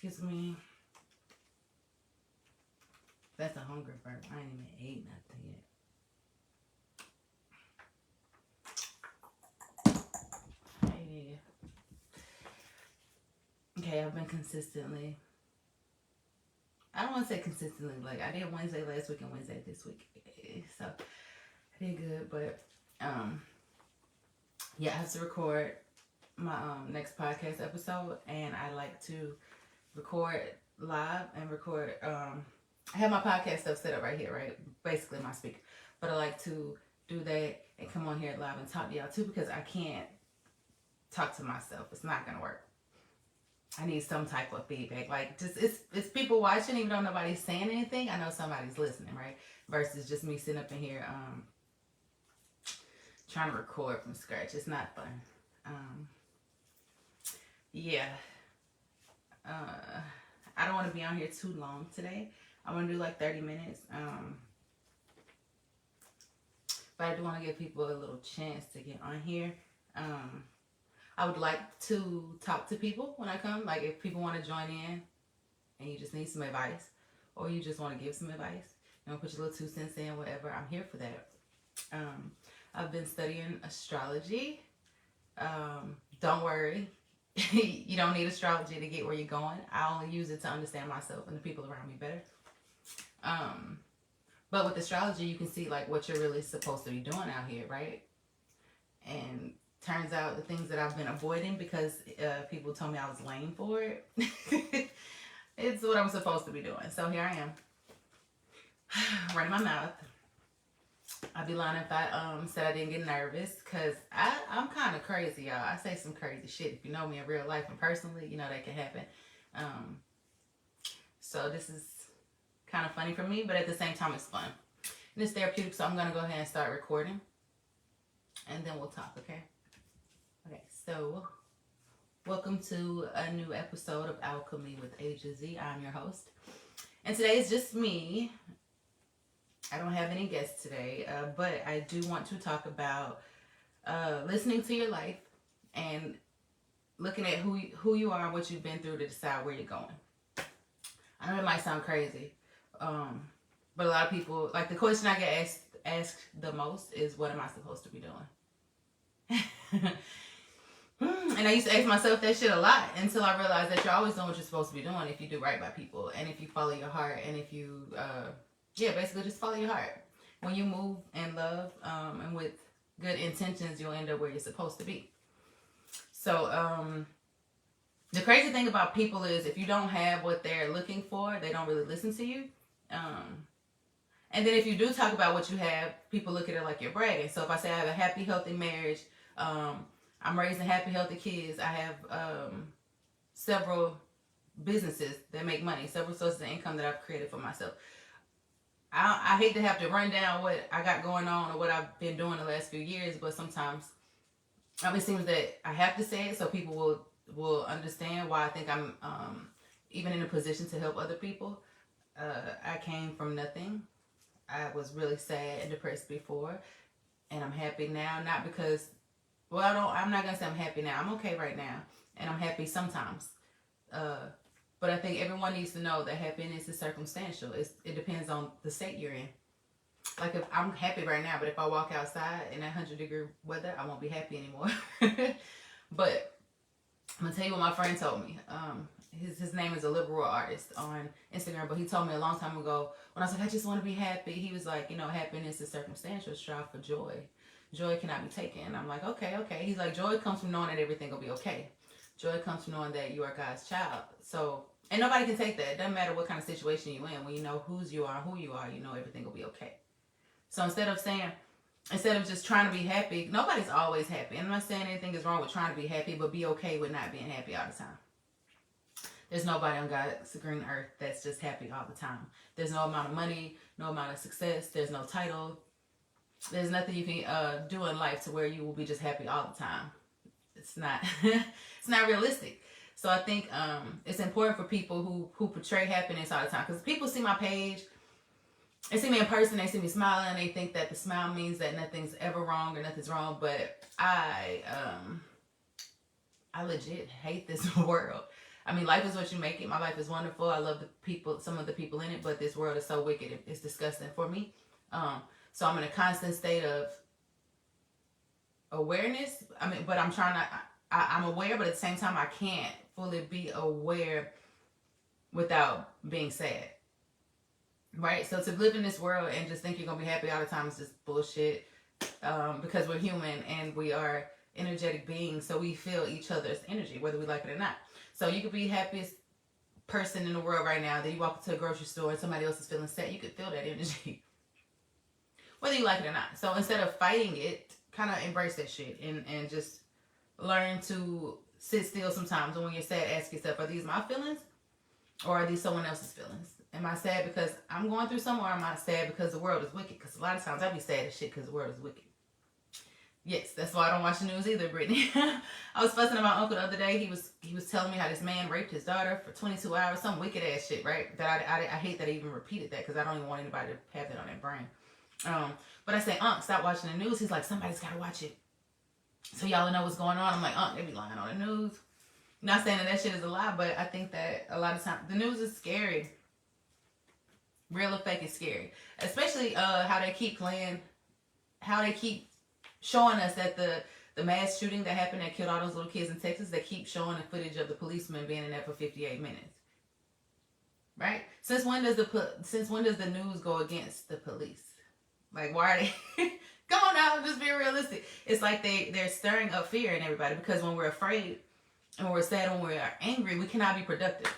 Excuse me. That's a hunger burp. I ain't even ate nothing yet. Hey. Okay, I've been consistently. I don't want to say consistently. Like I did Wednesday last week and Wednesday this week, so I did good. But yeah, I have to record my next podcast episode, and I like to record live and record. I have my podcast stuff set up right here, right? Basically my speaker, but I like to do that and come on here live and talk to y'all too because I can't talk to myself. It's not gonna work. I need some type of feedback. Like just it's people watching, even though nobody's saying anything. I know somebody's listening, right? Versus just me sitting up in here trying to record from scratch. It's not fun. Yeah. I don't want to be on here too long today. I want to do like 30 minutes. But I do want to give people a little chance to get on here. I would like to talk to people when I come. Like if people want to join in and you just need some advice or you just want to give some advice, you know, put your little 2 cents in, whatever, I'm here for that. I've been studying astrology. Don't worry. You don't need astrology to get where you're going. I only use it to understand myself and the people around me better. But with astrology, you can see like what you're really supposed to be doing out here, right? And turns out the things that I've been avoiding because people told me I was lame for it. It's what I'm supposed to be doing. So here I am, running my mouth. I'd be lying if I said I didn't get nervous because I'm kind of crazy, y'all. I say some crazy shit. If you know me in real life and personally, you know that can happen. So this is kind of funny for me, but at the same time, it's fun. And it's therapeutic, so I'm going to go ahead and start recording. And then we'll talk, okay? Okay, so welcome to a new episode of Alchemy with Asia Z. I'm your host. And today is just me. I don't have any guests today, but I do want to talk about listening to your life and looking at who you are and what you've been through to decide where you're going. I know it might sound crazy, but a lot of people, like the question I get asked the most is, what am I supposed to be doing? And I used to ask myself that shit a lot until I realized that you're always doing what you're supposed to be doing if you do right by people and if you follow your heart and if you, basically just follow your heart. When you move in love and with good intentions, you'll end up where you're supposed to be. So, the crazy thing about people is if you don't have what they're looking for, they don't really listen to you. And then if you do talk about what you have, people look at it like you're bragging. So if I say I have a happy, healthy marriage, I'm raising happy, healthy kids, I have several businesses that make money, several sources of income that I've created for myself. I hate to have to run down what I got going on or what I've been doing the last few years, but sometimes it seems that I have to say it so people will understand why I think I'm even in a position to help other people. I came from nothing. I was really sad and depressed before, and I'm happy now. Not because, I'm not gonna say I'm happy now. I'm okay right now, and I'm happy sometimes. But I think everyone needs to know that happiness is circumstantial. It depends on the state you're in. Like if I'm happy right now, but if I walk outside in that 100-degree weather, I won't be happy anymore. But I'm gonna tell you what my friend told me. His name is a liberal artist on Instagram, but he told me a long time ago when I was like, I just want to be happy. He was like, happiness is circumstantial. Strive for joy. Joy cannot be taken. And I'm like, okay. He's like, joy comes from knowing that everything will be okay. Joy comes from knowing that you are God's child. So, and nobody can take that. It doesn't matter what kind of situation you're in. When you know who you are, you know everything will be okay. So instead of just trying to be happy, nobody's always happy. And I'm not saying anything is wrong with trying to be happy, but be okay with not being happy all the time. There's nobody on God's green earth that's just happy all the time. There's no amount of money, no amount of success. There's no title. There's nothing you can do in life to where you will be just happy all the time. It's not it's not realistic. So I think it's important for people who portray happiness all the time. Because people see my page, they see me in person, they see me smiling, they think that the smile means that nothing's ever wrong or nothing's wrong. But I legit hate this world. I mean, life is what you make it. My life is wonderful. I love the people, some of the people in it, but this world is so wicked. It's disgusting for me. So I'm in a constant state of awareness. I mean, but I'm trying to, I'm aware, but at the same time, I can't fully be aware without being sad. Right? So to live in this world and just think you're going to be happy all the time is just bullshit. Because we're human and we are energetic beings, so we feel each other's energy, whether we like it or not. So you could be the happiest person in the world right now, then you walk into a grocery store and somebody else is feeling sad, you could feel that energy, whether you like it or not. So instead of fighting it, kind of embrace that shit and just learn to sit still sometimes. And when you're sad, ask yourself, are these my feelings or are these someone else's feelings? Am I sad because I'm going through something, or am I sad because the world is wicked? Because a lot of times I be sad as shit because the world is wicked. Yes, that's why I don't watch the news either, Brittany. I was fussing at my uncle the other day. He was telling me how this man raped his daughter for 22 hours. Some wicked ass shit, right? That I hate that I even repeated that because I don't even want anybody to have that on their brain. But I say, Unc, stop watching the news. He's like, somebody's got to watch it, so y'all know what's going on. I'm like, Unc, they be lying on the news. Not saying that shit is a lie, but I think that a lot of times the news is scary. Real or fake is scary. Especially how they keep playing, how they keep showing us that the mass shooting that happened that killed all those little kids in Texas, they keep showing the footage of the policeman being in there for 58 minutes. Right? Since when does the news go against the police? Like, why are they... Come on now, just be realistic. It's like they're stirring up fear in everybody, because when we're afraid and when we're sad, when we're angry, we cannot be productive.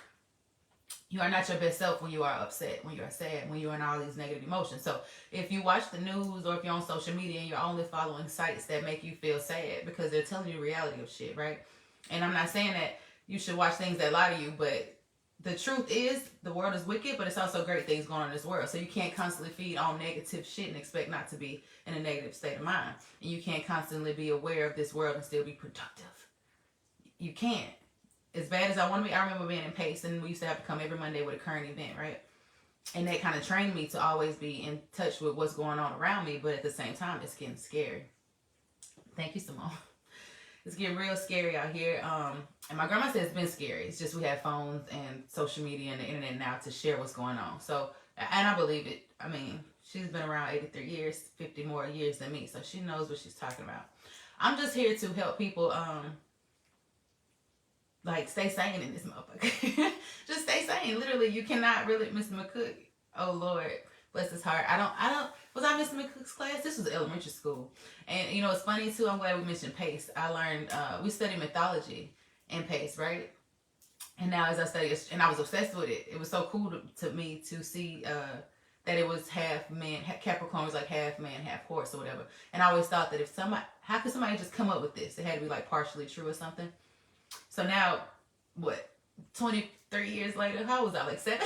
You are not your best self when you are upset, when you are sad, when you're in all these negative emotions. So if you watch the news or if you're on social media and you're only following sites that make you feel sad because they're telling you the reality of shit, right? And I'm not saying that you should watch things that lie to you, but the truth is the world is wicked, but it's also great things going on in this world. So you can't constantly feed on negative shit and expect not to be in a negative state of mind. And you can't constantly be aware of this world and still be productive. You can't. As bad as I want to be, I remember being in PACE and we used to have to come every Monday with a current event, right? And that kind of trained me to always be in touch with what's going on around me, but at the same time, it's getting scary. Thank you, Simone. It's getting real scary out here. And my grandma said it's been scary. It's just we have phones and social media and the internet now to share what's going on. So, and I believe it. I mean, she's been around 83 years, 50 more years than me, so she knows what she's talking about. I'm just here to help people, like, stay sane in this motherfucker. Just stay sane. Literally, you cannot really... Mr. McCook, oh Lord, bless his heart. Was I Mr. McCook's class? This was elementary school. And, you know, it's funny, too. I'm glad we mentioned PACE. I learned... we studied mythology in PACE, right? And now as I study... And I was obsessed with it. It was so cool to me to see that it was half man... Capricorn was like half man, half horse or whatever. And I always thought that if somebody... How could somebody just come up with this? It had to be, like, partially true or something. So now, what, 23 years later, how was I, like 7?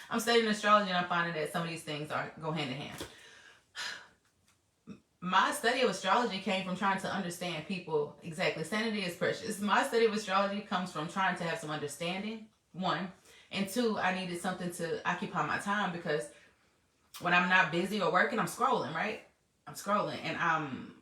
I'm studying astrology and I'm finding that some of these things go hand in hand. My study of astrology came from trying to understand people. Exactly. Sanity is precious. My study of astrology comes from trying to have some understanding, 1. And 2, I needed something to occupy my time, because when I'm not busy or working, I'm scrolling, right? I'm scrolling and I'm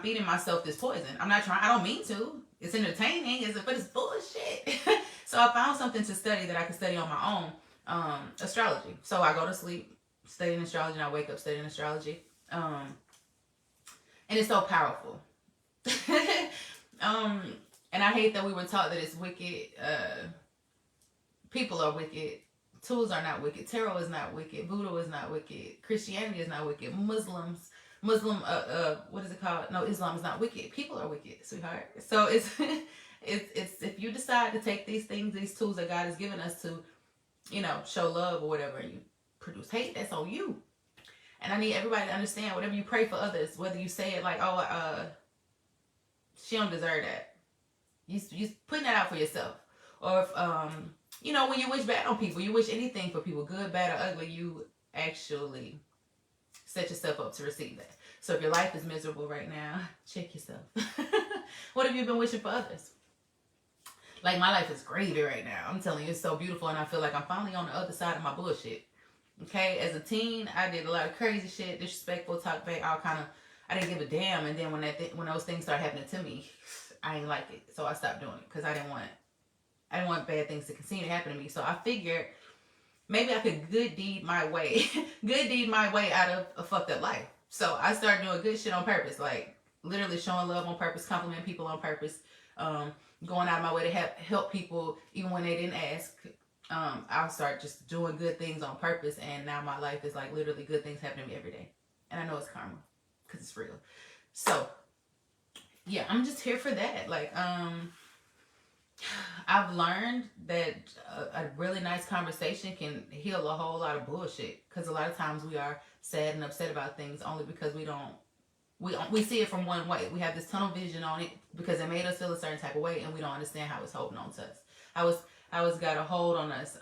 feeding myself this poison. I don't mean to. It's entertaining, but it's bullshit. So I found something to study that I could study on my own, astrology. So I go to sleep studying astrology, and I wake up studying astrology. And it's so powerful. And I hate that we were taught that it's wicked. People are wicked. Tools are not wicked. Tarot is not wicked. Voodoo is not wicked. Christianity is not wicked. What is it called? No, Islam is not wicked. People are wicked, sweetheart. So it's if you decide to take these things, these tools that God has given us to, you know, show love or whatever, and you produce hate, that's on you. And I need everybody to understand, whatever you pray for others, whether you say it like, oh, she don't deserve that. You putting that out for yourself. Or if, you know, when you wish bad on people, you wish anything for people, good, bad, or ugly, you actually set yourself up to receive that. So if your life is miserable right now, check yourself. What have you been wishing for others? Like, my life is gravy right now. I'm telling you, it's so beautiful, and I feel like I'm finally on the other side of my bullshit. Okay, as a teen, I did a lot of crazy shit, disrespectful, talk back, all kind of... I didn't give a damn, and then when those things started happening to me, I ain't like it. So I stopped doing it, because I didn't want I didn't want bad things to continue to happen to me. So I figured maybe I could good deed my way out of a fucked up life. So I started doing good shit on purpose, like literally showing love on purpose, complimenting people on purpose, going out of my way to help people even when they didn't ask. I'll start just doing good things on purpose, and now my life is like literally good things happening to me every day. And I know it's karma because it's real. So yeah, I'm just here for that. Like, I've learned that a really nice conversation can heal a whole lot of bullshit. Because a lot of times we are sad and upset about things only because we see it from one way. We have this tunnel vision on it because it made us feel a certain type of way, and we don't understand how it's holding on to us. I was got a hold on us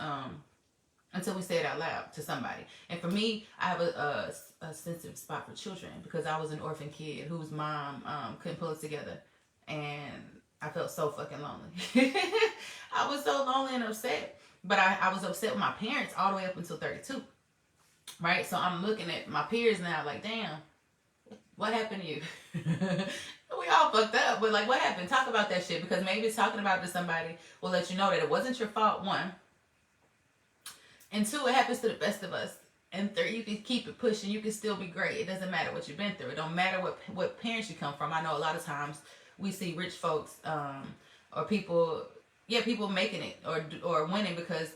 until we say it out loud to somebody. And for me, I have a sensitive spot for children because I was an orphan kid whose mom couldn't pull us together, and I felt so fucking lonely. I was so lonely and upset. But I was upset with my parents all the way up until 32. Right? So I'm looking at my peers now like, damn, what happened to you? We all fucked up, but like, what happened? Talk about that shit, because maybe talking about it to somebody will let you know that it wasn't your fault, one. And two, it happens to the best of us. And three, you can keep it pushing. You can still be great. It doesn't matter what you've been through. It don't matter what parents you come from. I know a lot of times we see rich folks or people making it or winning because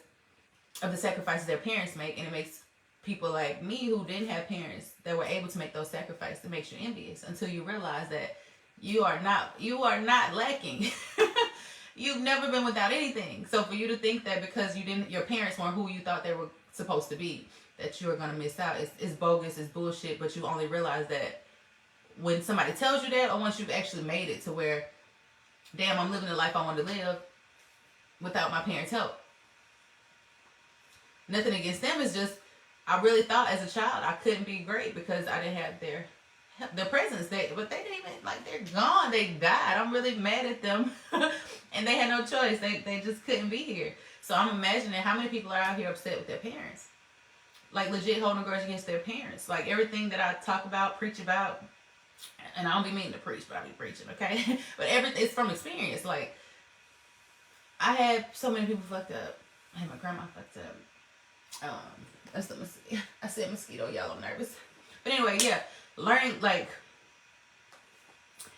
of the sacrifices their parents make, and it makes people like me who didn't have parents that were able to make those sacrifices. It makes you envious until you realize that you are not lacking. You've never been without anything. So for you to think that because your parents weren't who you thought they were supposed to be, that you are gonna miss out, is bogus, it's bullshit. But you only realize that when somebody tells you that, or once you've actually made it to where, damn, I'm living the life I want to live without my parents' help. Nothing against them, it's just I really thought as a child I couldn't be great because I didn't have their presence. But they didn't even, like, they're gone. They died. I'm really mad at them. And they had no choice. They just couldn't be here. So I'm imagining how many people are out here upset with their parents. Like, legit holding a grudge against their parents. Like, everything that I talk about, preach about, and I don't be meaning to preach, but I be preaching, okay? But it's from experience. Like, I had so many people fucked up. I had my grandma fucked up. I said mosquito, y'all, I'm nervous. But anyway, yeah. Learning, like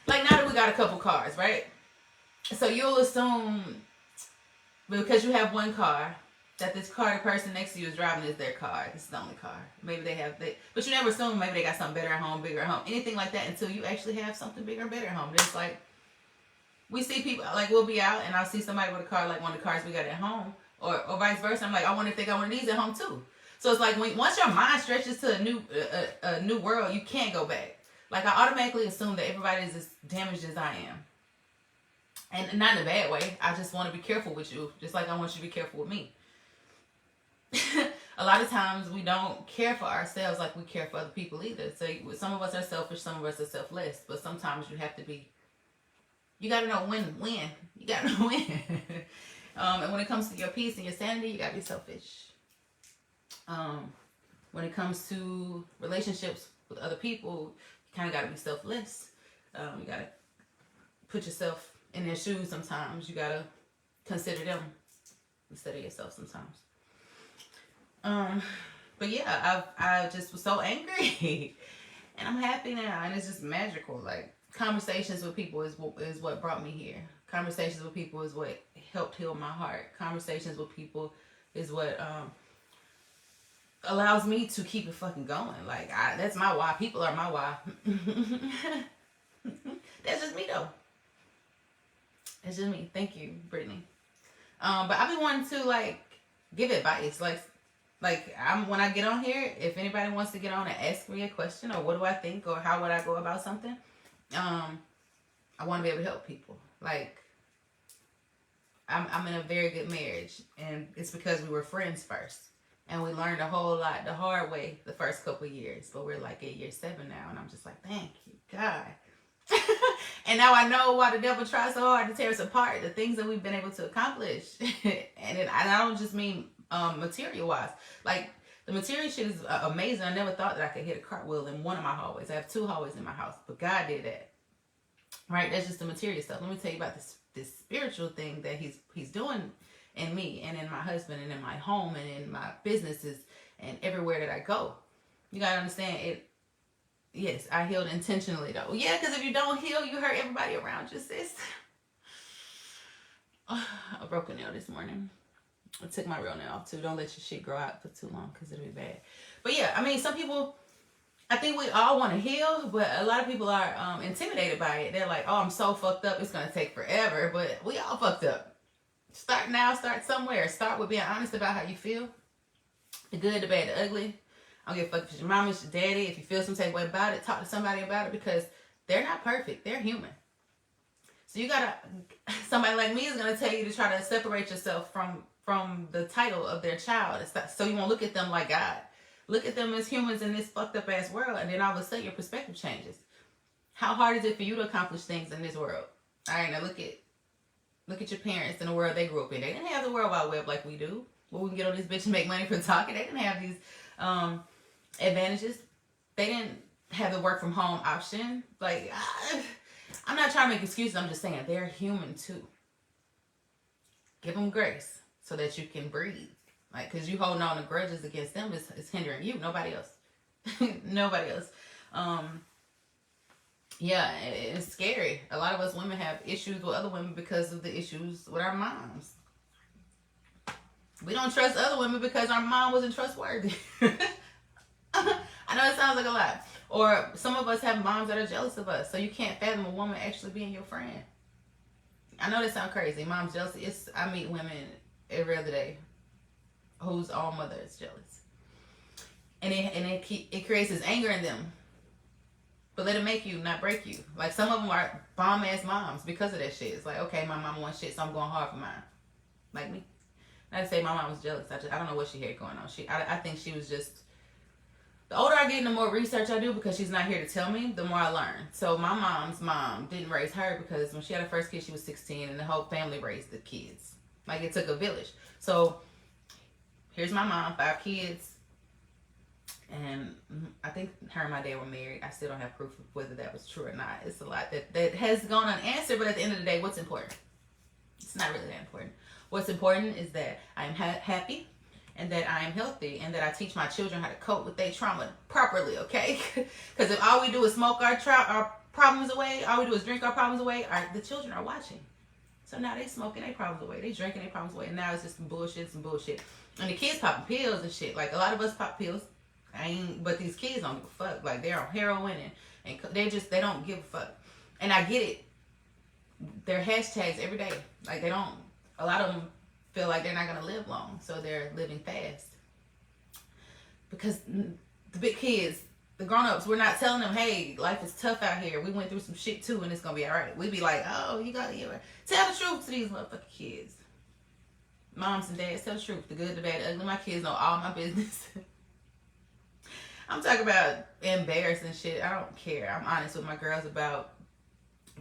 now that we got a couple cars, right? So you'll assume, because you have one car, that this car, the person next to you is driving, is their car. This is the only car. Maybe but you never assume maybe they got something better at home, bigger at home, anything like that, until you actually have something bigger and better at home. It's like, we see people, like, we'll be out and I'll see somebody with a car like one of the cars we got at home, or vice versa. I'm like, I wonder if they got one of these at home too. So it's like, once your mind stretches to a new world, you can't go back. Like, I automatically assume that everybody is as damaged as I am. And not in a bad way. I just want to be careful with you, just like I want you to be careful with me. A lot of times we don't care for ourselves like we care for other people either. So some of us are selfish, some of us are selfless. But sometimes you have to be, you got to know when. You got to know when. And when it comes to your peace and your sanity, you got to be selfish. When it comes to relationships with other people, you kind of got to be selfless. You got to put yourself in their shoes sometimes. You got to consider them instead of yourself sometimes. But yeah, I just was so angry. And I'm happy now, and it's just magical. Like, conversations with people is what brought me here. Conversations with people is what helped heal my heart. Conversations with people is what allows me to keep it fucking going. Like, that's my why. People are my why. That's just me though. That's just me. Thank you, Brittany. But I've been wanting to, like, give advice. Like when I get on here, if anybody wants to get on and ask me a question, or what do I think, or how would I go about something, I want to be able to help people. Like, I'm in a very good marriage, and it's because we were friends first. And we learned a whole lot the hard way the first couple of years. But we're like at year 7 now. And I'm just like, thank you, God. And now I know why the devil tries so hard to tear us apart. The things that we've been able to accomplish. And I don't just mean material-wise. Like, the material shit is amazing. I never thought that I could hit a cartwheel in one of my hallways. I have 2 hallways in my house. But God did that. Right? That's just the material stuff. Let me tell you about this spiritual thing that he's doing in me and in my husband and in my home and in my businesses and everywhere that I go. You gotta understand it. Yes, I healed intentionally though. Yeah, because if you don't heal, you hurt everybody around you, sis. I broke a nail this morning. I took my real nail off too. Don't let your shit grow out for too long because it'll be bad. But yeah, I mean, some people, I think we all want to heal, but a lot of people are intimidated by it. They're like, oh, I'm so fucked up, it's going to take forever. But we all fucked up. Start now, start somewhere. Start with being honest about how you feel. The good, the bad, the ugly. I don't give a fuck if it's your mama, it's your daddy. If you feel some type of way about it, talk to somebody about it because they're not perfect. They're human. So you gotta, somebody like me is going to tell you to try to separate yourself from the title of their child. So you won't look at them like God. Look at them as humans in this fucked up ass world, and then all of a sudden your perspective changes. How hard is it for you to accomplish things in this world? All right, now look at your parents and the world they grew up in. They didn't have the World Wide Web like we do. Well, we can get on this bitch and make money from talking. They didn't have these advantages. They didn't have the work from home option. Like, I'm not trying to make excuses. I'm just saying they're human too. Give them grace so that you can breathe. Like, because you holding on to grudges against them is hindering you. Nobody else. Nobody else. Yeah, it's scary. A lot of us women have issues with other women because of the issues with our moms. We don't trust other women because our mom wasn't trustworthy. I know it sounds like a lot. Or some of us have moms that are jealous of us. So you can't fathom a woman actually being your friend. I know that sounds crazy. Mom's jealousy. I meet women every other day whose own mother is jealous. And it creates this anger in them. But let it make you, not break you. Like some of them are bomb-ass moms because of that shit. It's like, okay, my mama wants shit, so I'm going hard for mine. Like me. Not to say my mom was jealous. I don't know what she had going on. I think she was just... The older I get, the more research I do because she's not here to tell me, the more I learn. So my mom's mom didn't raise her because when she had her first kid, she was 16 and the whole family raised the kids. Like it took a village. So here's my mom, 5 kids. And I think her and my dad were married. I still don't have proof of whether that was true or not. It's a lot that has gone unanswered, but at the end of the day, what's important? It's not really that important. What's important is that I'm happy and that I am healthy and that I teach my children how to cope with their trauma properly, okay? Because if all we do is smoke our problems away, all we do is drink our problems away, the children are watching. So now they smoking their problems away. They drinking their problems away. And now it's just some bullshit. And the kids popping pills and shit. Like a lot of us pop pills. But these kids don't give a fuck. Like they're on heroin and they don't give a fuck. And I get it. They're hashtags every day. Like a lot of them feel like they're not going to live long. So they're living fast. Because the big kids, the grown-ups, we're not telling them, hey, life is tough out here. We went through some shit too and it's going to be all right. We be like, oh, you got to tell the truth to these motherfucking kids. Moms and dads, tell the truth. The good, the bad, the ugly. My kids know all my business. I'm talking about embarrassing shit. I don't care. I'm honest with my girls about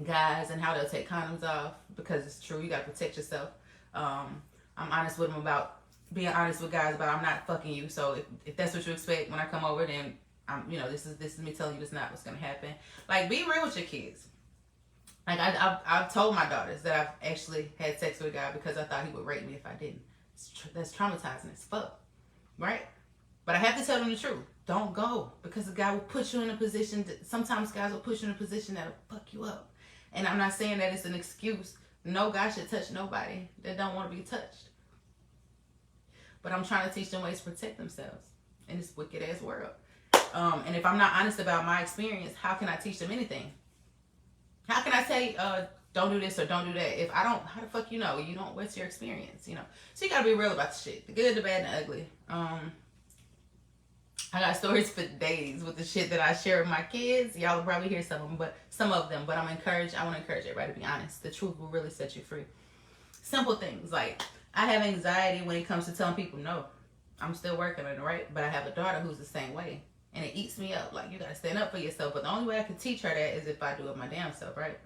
guys and how they'll take condoms off because it's true. You got to protect yourself. I'm honest with them about being honest with guys about I'm not fucking you. So if that's what you expect when I come over, then this is me telling you this is not what's gonna happen. Like be real with your kids. Like I've told my daughters that I've actually had sex with a guy because I thought he would rape me if I didn't. That's traumatizing as fuck, right? But I have to tell them the truth. Don't go because the guy will put you in a position. Sometimes guys will put you in a position that'll fuck you up. And I'm not saying that it's an excuse. No guy should touch nobody that don't want to be touched. But I'm trying to teach them ways to protect themselves in this wicked ass world. And if I'm not honest about my experience, how can I teach them anything? How can I say, don't do this or don't do that? If I don't, how the fuck you know? You don't, what's your experience, So you gotta be real about the shit. The good, the bad, and the ugly. I got stories for days with the shit that I share with my kids. Y'all will probably hear some of them, but I want to encourage everybody to be honest. The truth will really set you free. Simple things like I have anxiety when it comes to telling people no. I'm still working on it, right? But I have a daughter who's the same way. And it eats me up. Like, you got to stand up for yourself. But the only way I can teach her that is if I do it my damn self, right?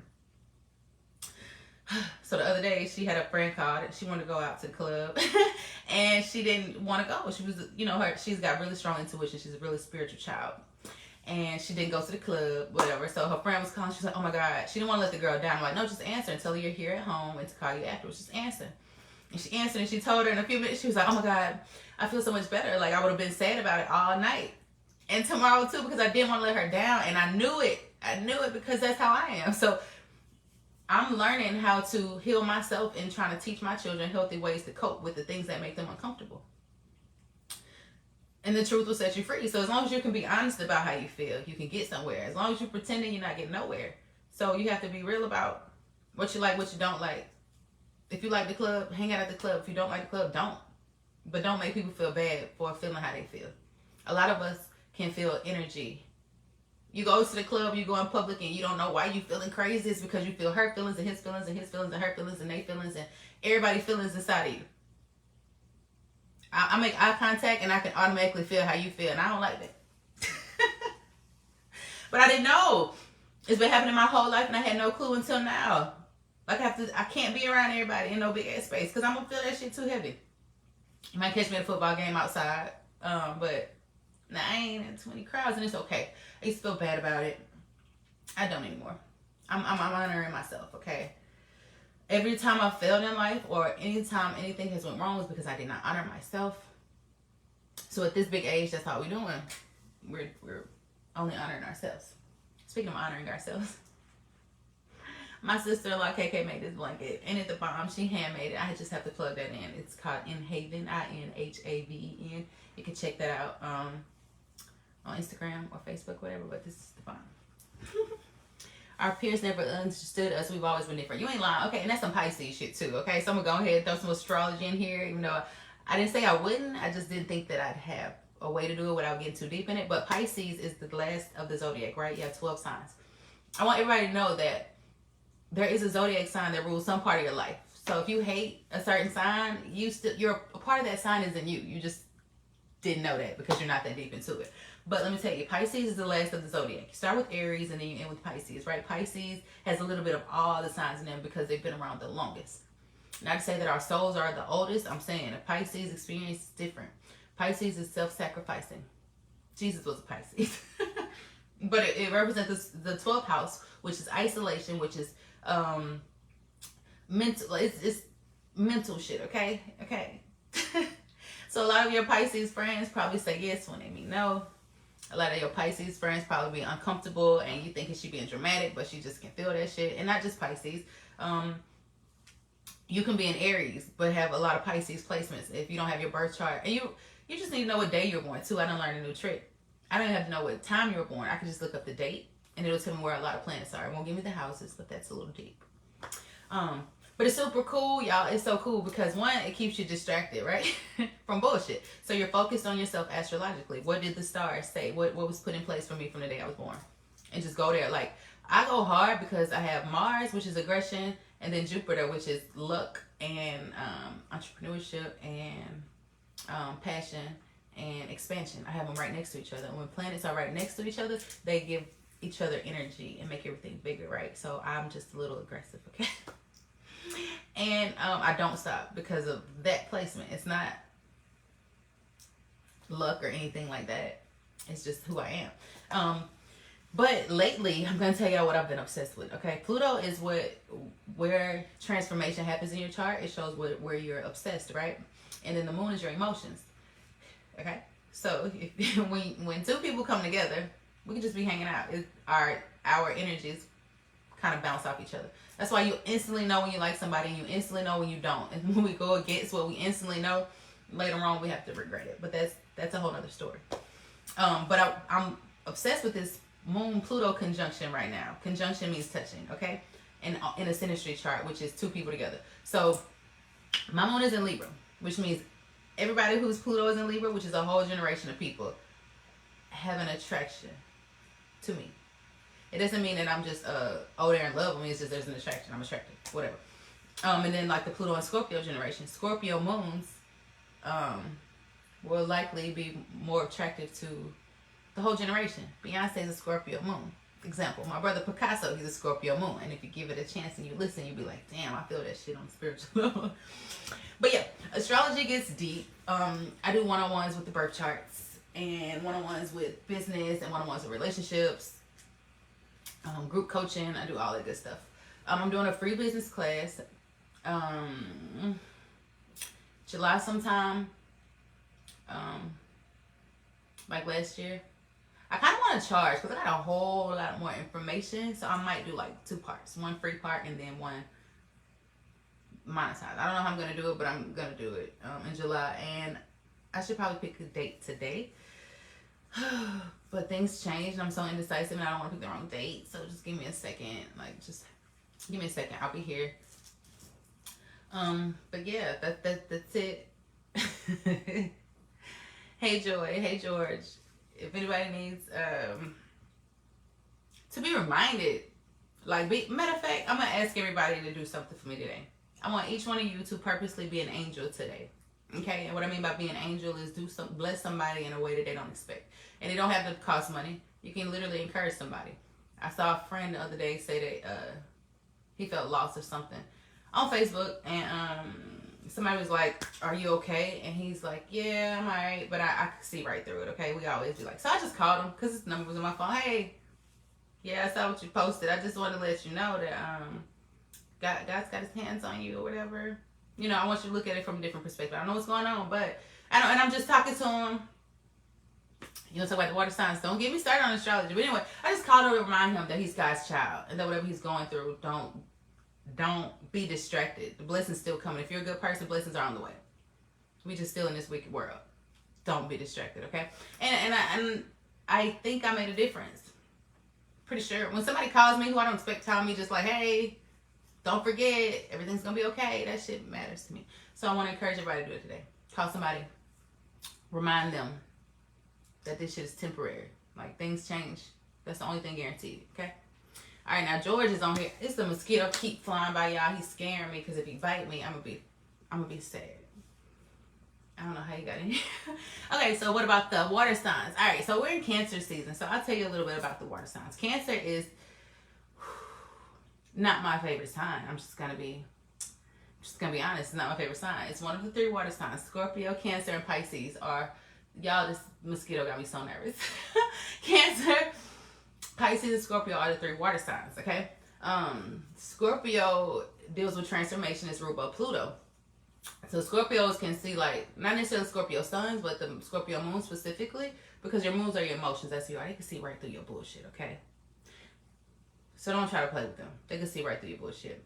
So the other day, she had a friend called. She wanted to go out to the club. And she didn't want to go. She was, she's got really strong intuition. She's a really spiritual child. And she didn't go to the club, whatever. So her friend was calling. She's like, oh my God. She didn't want to let the girl down. I'm like, no, just answer and tell her you're here at home and to call you afterwards. Just answer. And she answered, and she told her in a few minutes, she was like, oh my God, I feel so much better. Like, I would have been sad about it all night. And tomorrow too, because I didn't want to let her down. And I knew it. Because that's how I am. So I'm learning how to heal myself and trying to teach my children healthy ways to cope with the things that make them uncomfortable. And the truth will set you free. So as long as you can be honest about how you feel, you can get somewhere. As long as you're pretending, you're not getting nowhere. So you have to be real about what you like, what you don't like. If you like the club, hang out at the club. If you don't like the club, don't. But don't make people feel bad for feeling how they feel. A lot of us can feel energy. You go to the club, you go in public, and you don't know why you feeling crazy. It's because you feel her feelings and his feelings and his feelings and her feelings and their feelings and everybody's feelings inside of you. I make eye contact and I can automatically feel how you feel, and I don't like that. But I didn't know. It's been happening my whole life, and I had no clue until now. Like I can't be around everybody in no big ass space because I'm gonna feel that shit too heavy. You might catch me at a football game outside, but now I ain't in 20 crowds, and it's okay. I used to feel bad about it. I don't anymore. I'm honoring myself, okay? Every time I failed in life or anytime anything has went wrong is because I did not honor myself. So at this big age, that's all we're doing. We're only honoring ourselves. Speaking of honoring ourselves, my sister-in-law KK made this blanket, and it's the bomb. She handmade it. I just have to plug that in. It's called Inhaven, INHAVEN. You can check that out on Instagram or Facebook, whatever. But this is the bomb. Our peers never understood us. We've always been different. You ain't lying. Okay, and that's some Pisces shit too. Okay, so I'm gonna go ahead and throw some astrology in here. Even though I didn't say I wouldn't, I just didn't think that I'd have a way to do it without getting too deep in it. But Pisces is the last of the zodiac, right? You have 12 signs. I want everybody to know that there is a zodiac sign that rules some part of your life. So if you hate a certain sign, you're a part of that sign isn't you. You just didn't know that because you're not that deep into it. But let me tell you, Pisces is the last of the zodiac. You start with Aries and then you end with Pisces, right? Pisces has a little bit of all the signs in them because they've been around the longest. Not to say that our souls are the oldest. I'm saying a Pisces experience is different. Pisces is self-sacrificing. Jesus was a Pisces. But it represents the 12th house, which is isolation, which is mental. It's mental shit, okay? Okay. So a lot of your Pisces friends probably say yes when they mean no. A lot of your Pisces friends probably be uncomfortable and you think she being dramatic, but she just can feel that shit. And not just Pisces. You can be in Aries, but have a lot of Pisces placements if you don't have your birth chart. And you just need to know what day you're born too. I done learned a new trick. I don't have to know what time you were born. I can just look up the date and it'll tell me where a lot of planets are. It won't give me the houses, but that's a little deep. But it's super cool, y'all. It's so cool because one, it keeps you distracted, right? From bullshit. So you're focused on yourself astrologically. What did the stars say? What was put in place for me from the day I was born? And just go there. Like, I go hard because I have Mars, which is aggression, and then Jupiter, which is luck and entrepreneurship and passion and expansion. I have them right next to each other. And when planets are right next to each other, they give each other energy and make everything bigger, right? So I'm just a little aggressive, okay? And I don't stop because of that placement. It's not luck or anything like that. It's just who I am. But lately, I'm going to tell y'all what I've been obsessed with, okay? Pluto is where transformation happens in your chart. It shows where you're obsessed, right? And then the moon is your emotions, okay? So when two people come together, we can just be hanging out. Our energies kind of bounce off each other. That's why you instantly know when you like somebody and you instantly know when you don't. And when we go against what we instantly know, later on we have to regret it. But that's a whole other story. But I'm obsessed with this Moon-Pluto conjunction right now. Conjunction means touching, okay? And in a synastry chart, which is two people together. So my moon is in Libra, which means everybody whose Pluto is in Libra, which is a whole generation of people, have an attraction to me. It doesn't mean that I'm just they're in love with me. It's just there's an attraction. I'm attracted. Whatever. And then like the Pluto and Scorpio generation, Scorpio moons will likely be more attractive to the whole generation. Beyonce is a Scorpio moon. Example, my brother Picasso, he's a Scorpio moon. And if you give it a chance and you listen, you'll be like, damn, I feel that shit on a spiritual level. But yeah, astrology gets deep. I do one-on-ones with the birth charts and one-on-ones with business and one-on-ones with relationships. Group coaching. I do all that good stuff. I'm doing a free business class July sometime, like last year. I kind of want to charge because I got a whole lot more information, so I might do like 2 parts, one free part and then one monetized. I don't know how I'm gonna do it, but I'm gonna do it in July, and I should probably pick a date today. But things change, and I'm so indecisive, and I don't want to pick the wrong date. So just give me a second, like just give me a second. I'll be here. But yeah, that's it. Hey Joy, hey George. If anybody needs to be reminded, matter of fact, I'm gonna ask everybody to do something for me today. I want each one of you to purposely be an angel today. Okay, and what I mean by being an angel is bless somebody in a way that they don't expect, and it don't have to cost money. You can literally encourage somebody. I saw a friend the other day say that he felt lost or something on Facebook, and somebody was like, "Are you okay?" And he's like, "Yeah, I'm alright," but I could see right through it. Okay, we always be like, so I just called him because his number was on my phone. Hey, yeah, I saw what you posted. I just wanted to let you know that God's got his hands on you or whatever. You know, I want you to look at it from a different perspective. I know what's going on, but I don't, and I'm just talking to him. You know, talk about the water signs. Don't get me started on astrology. But anyway, I just called him to remind him that he's God's child and that whatever he's going through, don't be distracted. The blessings still coming. If you're a good person, blessings are on the way. We just still in this wicked world. Don't be distracted, okay? And I think I made a difference. Pretty sure. When somebody calls me who I don't expect to call me, just like, hey, don't forget, everything's gonna be okay. That shit matters to me. So I want to encourage everybody to do it today. Call somebody. Remind them that this shit is temporary. Like, things change. That's the only thing guaranteed, okay? All right, now George is on here. It's the mosquito keep flying by, y'all. He's scaring me because if he bite me, I'm gonna be sad. I don't know how you got in here. Okay, so what about the water signs? All right, so we're in Cancer season, so I'll tell you a little bit about the water signs. Cancer is not my favorite sign. I'm just gonna be honest. It's not my favorite sign. It's one of the 3 water signs. Scorpio, Cancer, and Pisces are, y'all, this mosquito got me so nervous. Cancer, Pisces, and Scorpio are the 3 water signs, okay? Scorpio deals with transformation. It's ruled by Pluto. So Scorpios can see, like, not necessarily Scorpio suns, but the Scorpio moon specifically, because your moons are your emotions. That's who you are. They can see right through your bullshit, okay? So don't try to play with them. They can see right through your bullshit.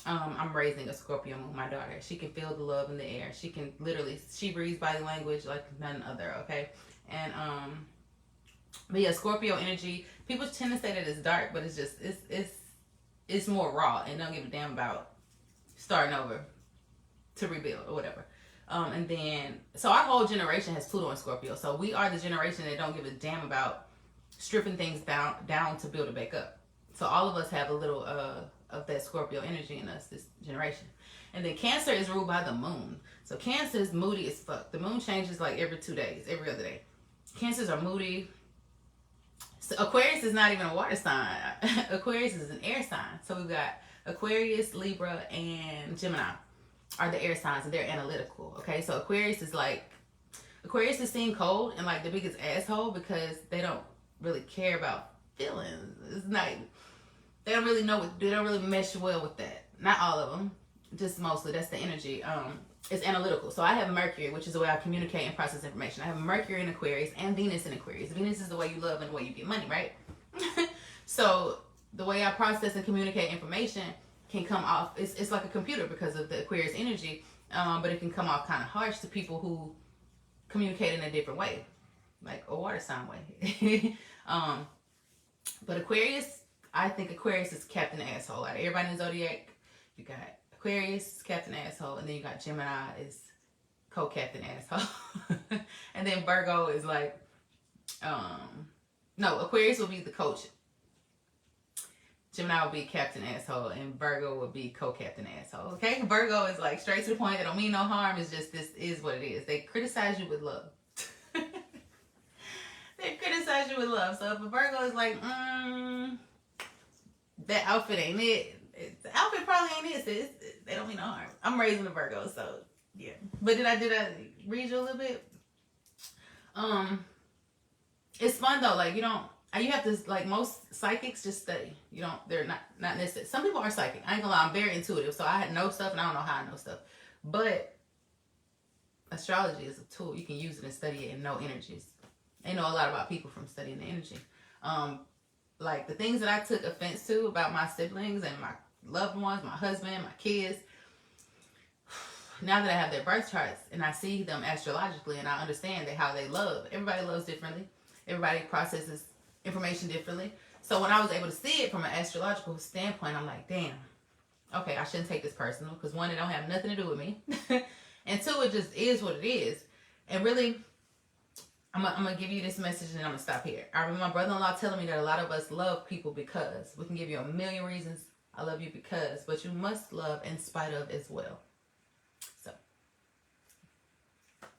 I'm raising a Scorpio moon, my daughter. She can feel the love in the air. She can literally, she breathes body language like none other, okay? And, but yeah, Scorpio energy, people tend to say that it's dark, but it's just, it's more raw and don't give a damn about starting over to rebuild or whatever. And then, so our whole generation has Pluto and Scorpio. So we are the generation that don't give a damn about stripping things down to build it back up. So all of us have a little of that Scorpio energy in us, this generation. And then Cancer is ruled by the moon. So Cancer is moody as fuck. The moon changes like every 2 days, every other day. Cancers are moody. So Aquarius is not even a water sign. Aquarius is an air sign. So we've got Aquarius, Libra, and Gemini are the air signs, and they're analytical. Okay, so Aquarius is seen cold and like the biggest asshole because they don't really care about feelings. It's not, they don't really know what, they don't really mesh well with that. Not all of them, just mostly. That's the energy. It's analytical. So I have Mercury, which is the way I communicate and process information. I have Mercury in Aquarius and Venus in Aquarius. Venus is the way you love and the way you get money, right? So the way I process and communicate information can come off, it's like a computer because of the Aquarius energy, but it can come off kind of harsh to people who communicate in a different way, like a water sign way. But Aquarius, I think Aquarius is Captain Asshole. Out of everybody in the zodiac, you got Aquarius, Captain Asshole, and then you got Gemini is co-Captain Asshole. And then Virgo is like, no, Aquarius will be the coach. Gemini will be Captain Asshole, and Virgo will be co-Captain Asshole. Okay? Virgo is like straight to the point. They don't mean no harm. It's just, this is what it is. They criticize you with love. They criticize you with love. So if a Virgo is like, that outfit ain't it. The outfit probably ain't it. They don't mean no harm. I'm raising a Virgo, so yeah. But did I read you a little bit? It's fun though. Like, you have to, like, most psychics just study. They're not necessarily. Some people are psychic. I ain't gonna lie, I'm very intuitive. So I know stuff and I don't know how I know stuff. But astrology is a tool. You can use it and study it and know energies. They know a lot about people from studying the energy. Like the things that I took offense to about my siblings and my loved ones, my husband, my kids, now that I have their birth charts and I see them astrologically and I understand that how they love, everybody loves differently. Everybody processes information differently. So when I was able to see it from an astrological standpoint, I'm like, damn, okay, I shouldn't take this personal because one, it don't have nothing to do with me. And two, it just is what it is. And really, I'm going to give you this message and I'm going to stop here. I remember my brother-in-law telling me that a lot of us love people because. We can give you a million reasons I love you because, but you must love in spite of as well. So,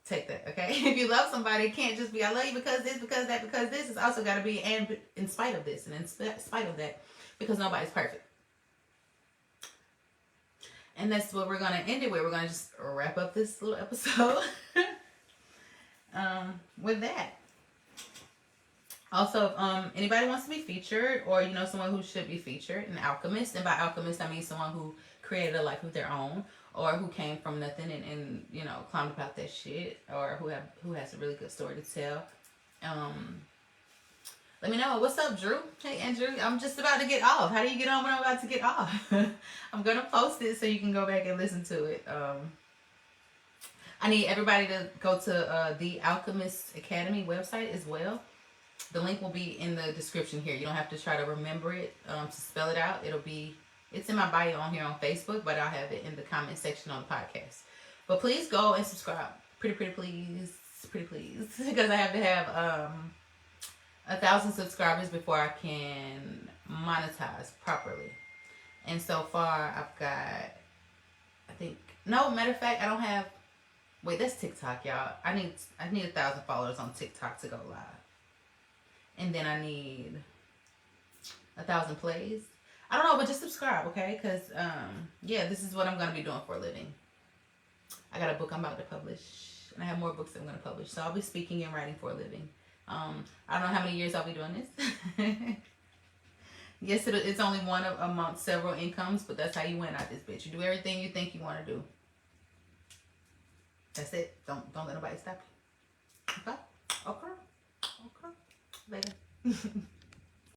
take that, okay? If you love somebody, it can't just be I love you because this, because that, because this. It's also got to be and in spite of this and in spite of that, because nobody's perfect. And that's what we're going to end it with. We're going to just wrap up this little episode with that. Also, if anybody wants to be featured, or you know someone who should be featured, an alchemist, and by alchemist I mean someone who created a life of their own, or who came from nothing and you know climbed about that shit, or who has a really good story to tell. Let me know. What's up, Drew? Hey, Andrew. I'm just about to get off. How do you get on when I'm about to get off? I'm gonna post it so you can go back and listen to it. I need everybody to go to the Alchemist Academy website as well. The link will be in the description here. You don't have to try to remember it to spell it out. It's in my bio on here on Facebook, but I'll have it in the comment section on the podcast. But please go and subscribe. Pretty please. Because I have to have 1,000 subscribers before I can monetize properly. And so far, I've got, matter of fact, I don't have, wait, that's TikTok, y'all. I need 1,000 followers on TikTok to go live. And then I need 1,000 plays. I don't know, but just subscribe, okay? Because, yeah, this is what I'm going to be doing for a living. I got a book I'm about to publish. And I have more books that I'm going to publish. So I'll be speaking and writing for a living. I don't know how many years I'll be doing this. Yes, it's only one amongst several incomes, but that's how you win out this bitch. You do everything you think you want to do. That's it. Don't let nobody stop you. Okay? Later.